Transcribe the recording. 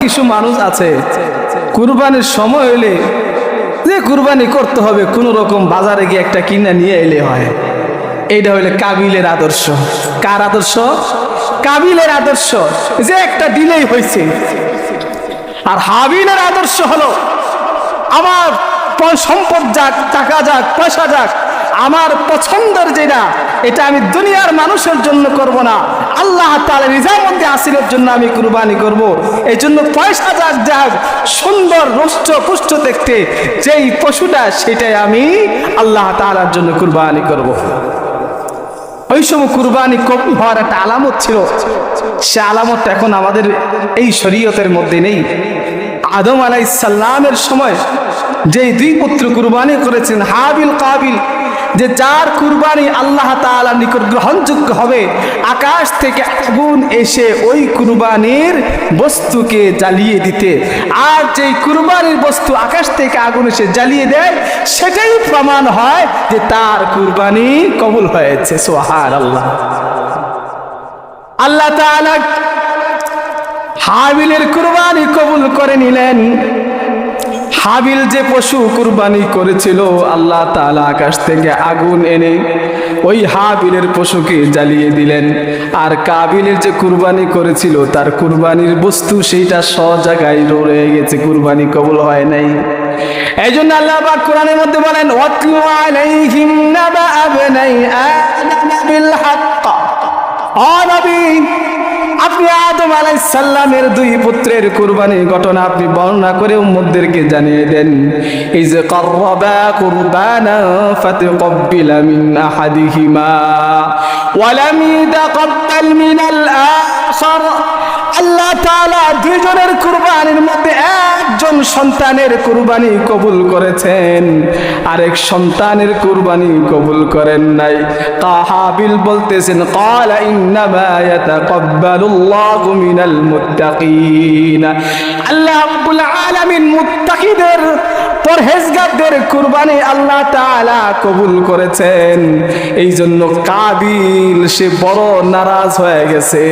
কিছু মানুষ আছে কুরবানির সময় হইলে যে কুরবানি করতে হবে কোন রকম বাজারে গিয়ে একটা কিনা নিয়ে এলে হয়। এইটা হইলে কাবিলের আদর্শ। কার আদর্শ? কাবিলের আদর্শ, যে একটা দিলেই হয়েছে। আর হাবিলের আদর্শ হলো আমার সম্পদ যাক, টাকা যাক, পয়সা যাক, আমার পছন্দের যেটা এটা আমি দুনিয়ার মানুষের জন্য করব না, আল্লাহ তাআলা রিজামন্দি আসিরের জন্য আমি কুরবানি করব। এই জন্য পয়সা যাক যাক, সুন্দর রুষ্ট পুষ্ট দেখতে যেই পশুটা সেটাই আমি আল্লাহ তাআলার জন্য কুরবানি করব। ওই সময় কুরবানি কবুল হওয়ার একটা আলামত ছিল, সে আলামতটা এখন আমাদের এই শরীয়তের মধ্যে নেই। আদম আলাইহিস সালামের সময় যেই দুই পুত্র কুরবানি করেছেন হাবিল কাবিল, যে যার কুরবানি আল্লাহ তাআলার নিকট গ্রহণযোগ্য হবে, আকাশ থেকে আগুন এসে ওই কুরবানির বস্তুকে জ্বালিয়ে দিতে। আর যেই কুরবানির বস্তু আকাশ থেকে আগুন এসে জ্বালিয়ে দেয়, সেটাই প্রমাণ হয় যে তার কুরবানি কবুল হয়েছে। সুবহানাল্লাহ। আল্লাহ তাআলা হাবিলের কুরবানি কবুল করে নিলেন। হাবিল যে পশু কুরবানি করেছিল, আল্লাহ তাআলা আকাশ থেকে আগুন এনে ওই হাবিলের পশুকে জ্বালিয়ে দিলেন। আর কাবিলের যে কুরবানি করেছিল তার কুরবানির বস্তু সেইটা জায়গায় রয়ে গেছে, কুরবানি কবুল হয় নাই। এই জন্য আল্লাহ পাক কোরআনের মধ্যে বলেন, ওয়াতলু আলাইহিম নাবা আবনাই আদম বিল হক। ও নবী, আপনি আদম আলাইহিস সালামের দুই পুত্রের কুরবানির ঘটনা আপনি বর্ণনা করে উম্মতদেরকে জানিয়ে দেন। ইজ কাররাবা কুরবানা ফাতাকাব্বালা মিন আহাদিহিমা ওয়া লাম ইয়াতাকাব্বাল মিনাল আখার। আল্লাহ তাআলা দুইজনের কুরবানির মধ্যে একজন সন্তানের কুরবানি কবুল করেছেন, আরেক সন্তানের কুরবানি কবুল করেন নাই। হাবিল বলতেছেন, ক্বালা ইন্নামা ইয়াতাকাব্বালুল্লাহু মিনাল মুত্তাকিন। আল্লাহ রাব্বুল আলামিন মুত্তাকিদের, পরহেজগারদের কুরবানি আল্লাহ তাআলা কবুল করেছেন। এই জন্য কাবিল সে বড় নারাজ হয়ে গেছে।